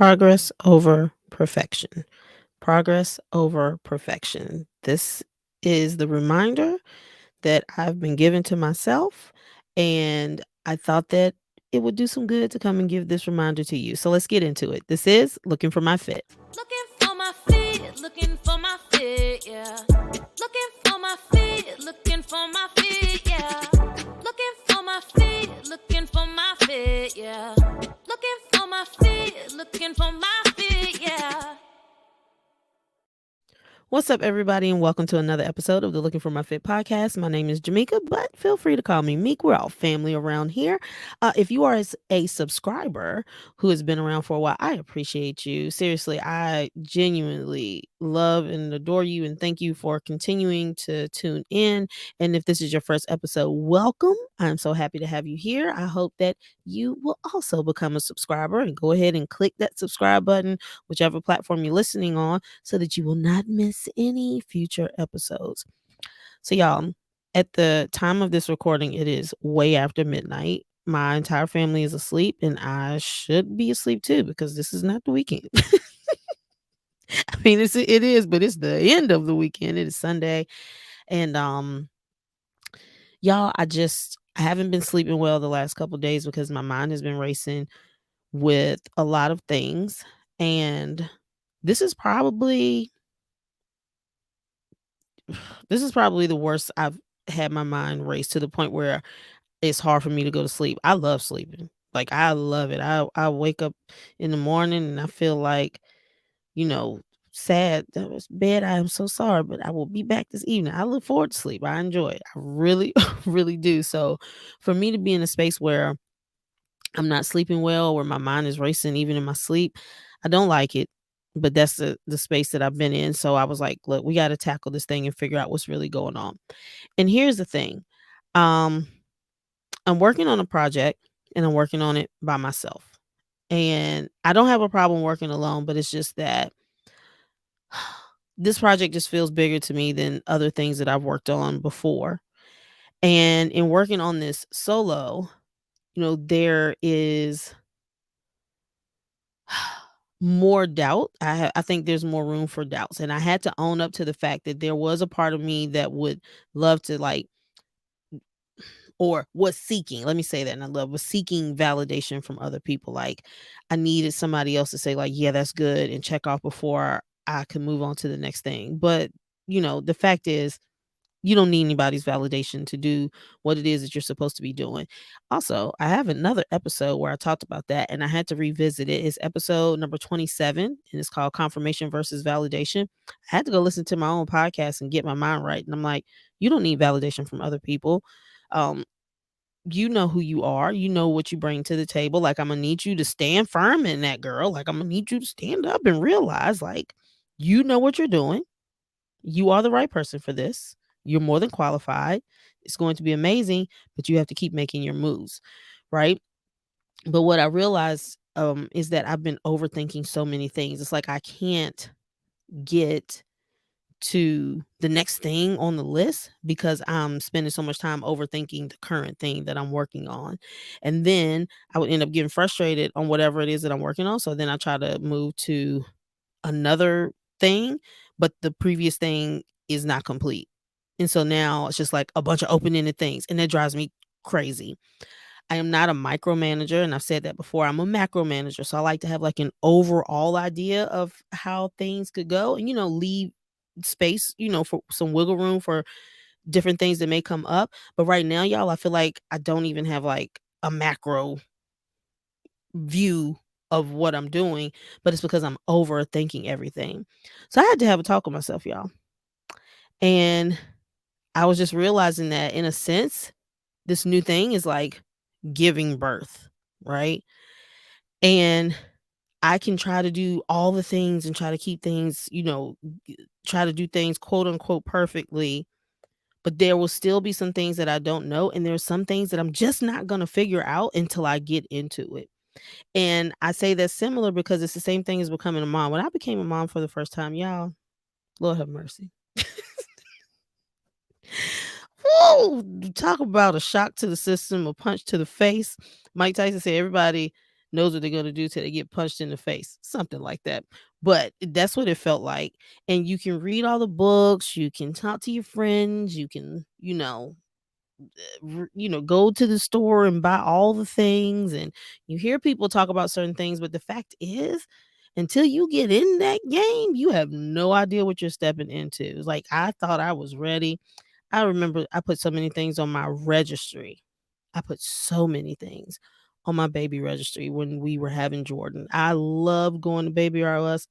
Progress over perfection. Progress over perfection. This is the reminder that I've been given to myself, and I thought that it would do some good to come and give this reminder to you. So let's get into it. This is Looking for My Fit. Looking for my feet, looking for my fit, yeah. Looking for my feet, looking for my feet, yeah. Looking for my feet, looking for my fit, yeah. Looking for my feet, looking for my fit, yeah. What's up, everybody, and welcome to another episode of the Looking for My Fit podcast. My name is Jamaica, but feel free to call me Meek. We're all family around here. If you are a subscriber who has been around for a while, I appreciate you. Seriously, I genuinely love and adore you, and thank you for continuing to tune in. And if this is your first episode, welcome. I'm so happy to have you here. I hope that you will also become a subscriber and go ahead and click that subscribe button, whichever platform you're listening on, so that you will not miss any future episodes. So, y'all, at the time of this recording, it is way after midnight. My entire family is asleep, and I should be asleep too because this is not the weekend. I mean, it is, but it's the end of the weekend. It is Sunday, and y'all, I haven't been sleeping well the last couple of days because my mind has been racing with a lot of things, and this is probably this is probably the worst I've had my mind race to the point where it's hard for me to go to sleep. I love sleeping. Like, I love it. I wake up in the morning and I feel like, you know, sad. That was bad. I am so sorry, but I will be back this evening. I look forward to sleep. I enjoy it. I really, really do. So for me to be in a space where I'm not sleeping well, where my mind is racing even in my sleep, I don't like it. But that's the space that I've been in. So I was like, look, we got to tackle this thing and figure out what's really going on. And here's the thing. Um, I'm working on a project and I'm working on it by myself. And I don't have a problem working alone, but it's just that this project just feels bigger to me than other things that I've worked on before. And in working on this solo, there is more doubt. I think there's more room for doubts. And I had to own up to the fact that there was a part of me that would love to, like, or was seeking, let me say that, and I love was seeking validation from other people. Like, I needed somebody else to say, like, yeah, that's good, and check off before I can move on to the next thing. But the fact is, you don't need anybody's validation to do what it is that you're supposed to be doing. Also, I have another episode where I talked about that and I had to revisit it. It's episode number 27 and it's called Confirmation versus Validation. I had to go listen to my own podcast and get my mind right. And I'm like, you don't need validation from other people. Um, you know who you are. You know what you bring to the table. Like, I'm gonna need you to stand firm in that, girl. Like, I'm gonna need you to stand up and realize, like, you know what you're doing. You are the right person for this. You're more than qualified. It's going to be amazing, but you have to keep making your moves, right? But what I realized is that I've been overthinking so many things. It's like I can't get to the next thing on the list because I'm spending so much time overthinking the current thing that I'm working on. And then I would end up getting frustrated on whatever it is that I'm working on. So then I try to move to another thing, but the previous thing is not complete. And so now it's just like a bunch of open-ended things, and that drives me crazy. I am not a micromanager, and I've said that before. I'm a macro manager. So I like to have like an overall idea of how things could go and, leave space, for some wiggle room for different things that may come up. But right now, y'all, I feel like I don't even have like a macro view of what I'm doing, but it's because I'm overthinking everything. So I had to have a talk with myself, y'all. And I was just realizing that in a sense, this new thing is like giving birth, right? And I can try to do all the things and try to keep things, try to do things quote unquote perfectly, but there will still be some things that I don't know. And there's some things that I'm just not going to figure out until I get into it. And I say that's similar because it's the same thing as becoming a mom. When I became a mom for the first time, y'all, Lord have mercy. Woo! Talk about a shock to the system, a punch to the face. Mike Tyson said everybody knows what they're gonna do till they get punched in the face, something like that. But that's what it felt like. And you can read all the books, you can talk to your friends, you can, go to the store and buy all the things, and you hear people talk about certain things, but the fact is, until you get in that game, you have no idea what you're stepping into. It's like I thought I was ready. I remember I put so many things on my registry. I put so many things on my baby registry when we were having Jordan. I love going to Baby R Us,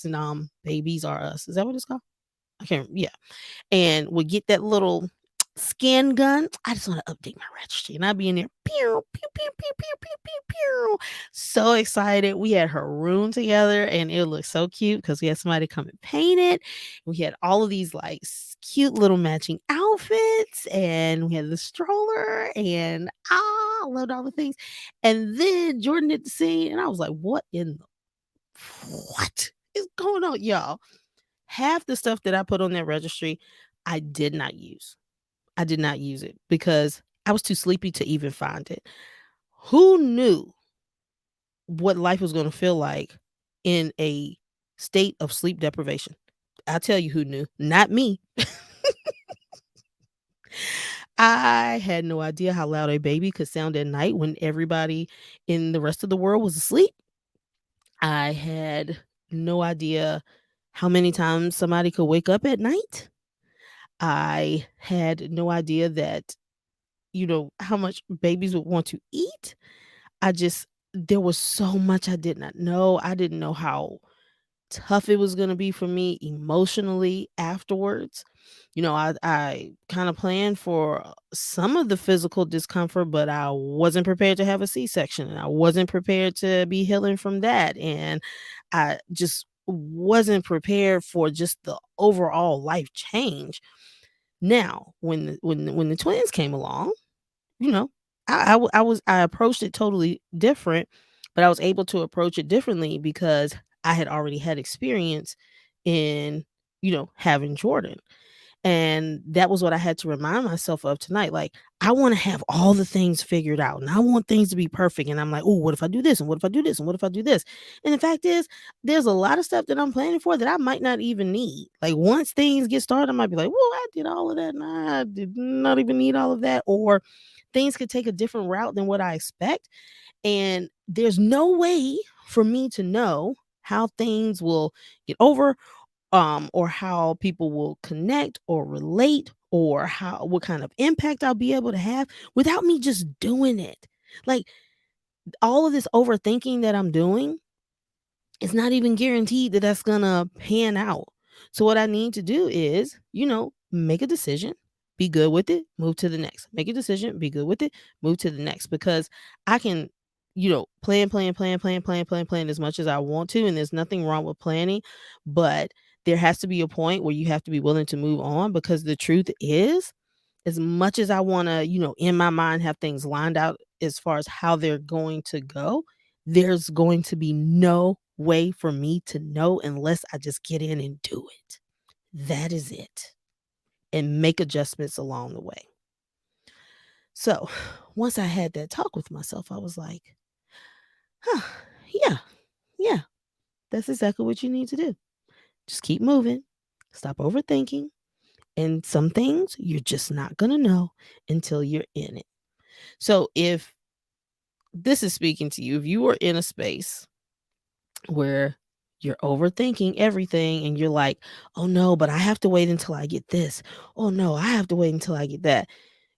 and Babies R Us. Is that what it's called? I can't. Yeah, and would get that little skin gun. I just want to update my registry, and I'd be in there, pew, pew, pew, pew, pew, pew, pew, pew. So excited. We had her room together, and it looked so cute because we had somebody come and paint it. We had all of these like cute little matching outfits, and we had the stroller, and I loved all the things. And then Jordan did the scene, and I was like, what is going on, y'all? Half the stuff that I put on that registry, I did not use. I did not use it because I was too sleepy to even find it. Who knew what life was going to feel like in a state of sleep deprivation? I'll tell you who knew, not me. I had no idea how loud a baby could sound at night when everybody in the rest of the world was asleep. I had no idea how many times somebody could wake up at night. I had no idea that, how much babies would want to eat. There was so much I did not know. I didn't know how tough it was going to be for me emotionally afterwards. I kind of planned for some of the physical discomfort, but I wasn't prepared to have a C-section, and I wasn't prepared to be healing from that. And I just wasn't prepared for just the overall life change. Now, when the twins came along, you know, I approached it totally different, but I was able to approach it differently because I had already had experience in, having Jordan. And that was what I had to remind myself of tonight. Like, I want to have all the things figured out, and I want things to be perfect. And I'm like, oh, what if I do this? And what if I do this? And what if I do this? And the fact is, there's a lot of stuff that I'm planning for that I might not even need. Like, once things get started, I might be like, well, I did all of that, and I did not even need all of that. Or things could take a different route than what I expect. And there's no way for me to know how things will get over, or how people will connect or relate, or what kind of impact I'll be able to have without me just doing it. Like, all of this overthinking that I'm doing, it's not even guaranteed that that's gonna pan out. So what I need to do is, make a decision, be good with it, move to the next. Make a decision, be good with it, move to the next. Because I can, plan as much as I want to, and there's nothing wrong with planning, but there has to be a point where you have to be willing to move on, because the truth is, as much as I want to, in my mind have things lined out as far as how they're going to go, there's going to be no way for me to know unless I just get in and do it. That is it. And make adjustments along the way. So once I had that talk with myself, I was like, huh, yeah, yeah, that's exactly what you need to do. Just keep moving, stop overthinking. And some things you're just not going to know until you're in it. So if this is speaking to you, if you are in a space where you're overthinking everything and you're like, oh no, but I have to wait until I get this. Oh no, I have to wait until I get that.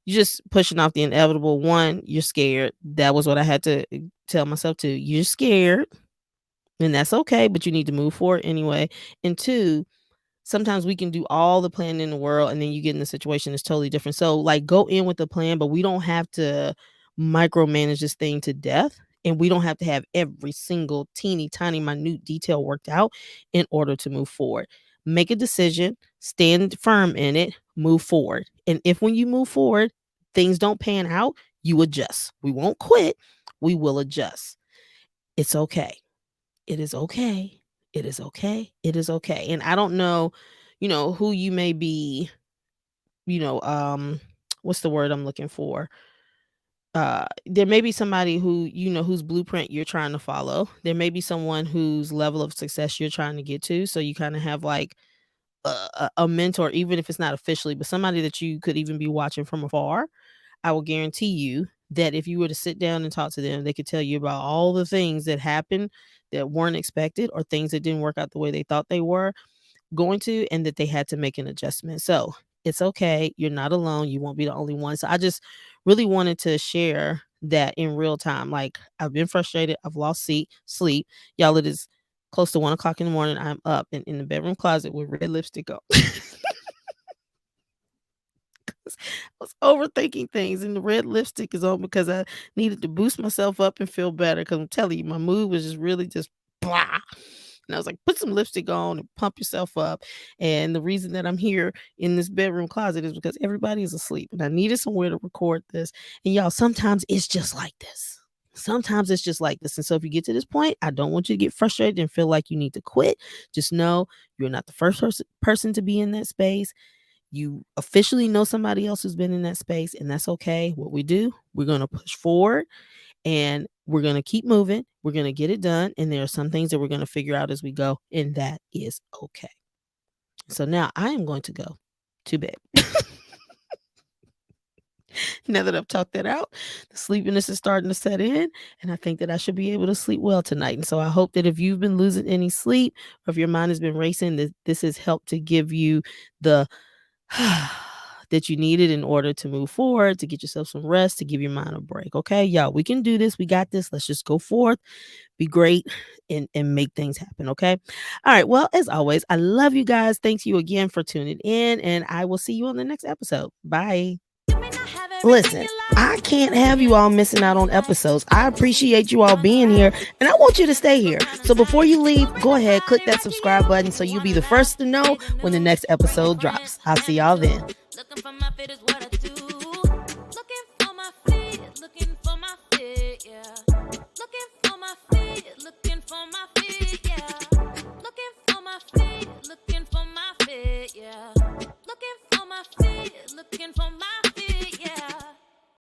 You're just pushing off the inevitable. One, you're scared. That was what I had to tell myself too. You're scared, and that's okay, but you need to move forward anyway. And two, sometimes we can do all the planning in the world, and then you get in a situation that's totally different. So, like, go in with the plan, but we don't have to micromanage this thing to death. And we don't have to have every single teeny tiny minute detail worked out in order to move forward. Make a decision, stand firm in it, move forward. And if when you move forward, things don't pan out, you adjust. We won't quit, we will adjust. It's okay. It is okay. It is okay. It is okay. And I don't know, who you may be, you know, um, what's the word I'm looking for? There may be somebody who you know whose blueprint you're trying to follow. There may be someone whose level of success you're trying to get to. So you kind of have like a mentor, even if it's not officially, but somebody that you could even be watching from afar. I will guarantee you that if you were to sit down and talk to them, they could tell you about all the things that happened that weren't expected or things that didn't work out the way they thought they were going to, and that they had to make an adjustment. So it's okay. You're not alone. You won't be the only one. So I just really wanted to share that in real time. Like I've been frustrated. I've lost sleep. Y'all, it is close to 1 o'clock in the morning. I'm up and in the bedroom closet with red lipstick on. I was overthinking things, and the red lipstick is on because I needed to boost myself up and feel better. Because I'm telling you, my mood was just really just blah. And I was like, put some lipstick on and pump yourself up. And the reason that I'm here in this bedroom closet is because everybody is asleep, and I needed somewhere to record this. And y'all, sometimes it's just like this. Sometimes it's just like this. And so if you get to this point, I don't want you to get frustrated and feel like you need to quit. Just know you're not the first person to be in that space. You officially know somebody else who's been in that space, and that's okay. What we do, we're going to push forward and we're going to keep moving. We're going to get it done. And there are some things that we're going to figure out as we go, and that is okay. So now I am going to go to bed. Now that I've talked that out, the sleepiness is starting to set in, and I think that I should be able to sleep well tonight. And so I hope that if you've been losing any sleep or if your mind has been racing, that this has helped to give you the that you needed in order to move forward, to get yourself some rest, to give your mind a break. Okay, y'all, we can do this. We got this. Let's just go forth, be great, and make things happen. Okay. All right. Well, as always, I love you guys. Thanks you again for tuning in, and I will see you on the next episode. Bye. Listen, I can't have you all missing out on episodes. I appreciate you all being here, and I want you to stay here. So before you leave, go ahead, click that subscribe button so you'll be the first to know when the next episode drops. I'll see y'all then. Looking for my fit is what I do. Looking for my fit, looking for my fit, yeah. Looking for my fit, looking for my fit, yeah. Looking for my fit, looking for my fit, yeah. Looking for my fit, looking for my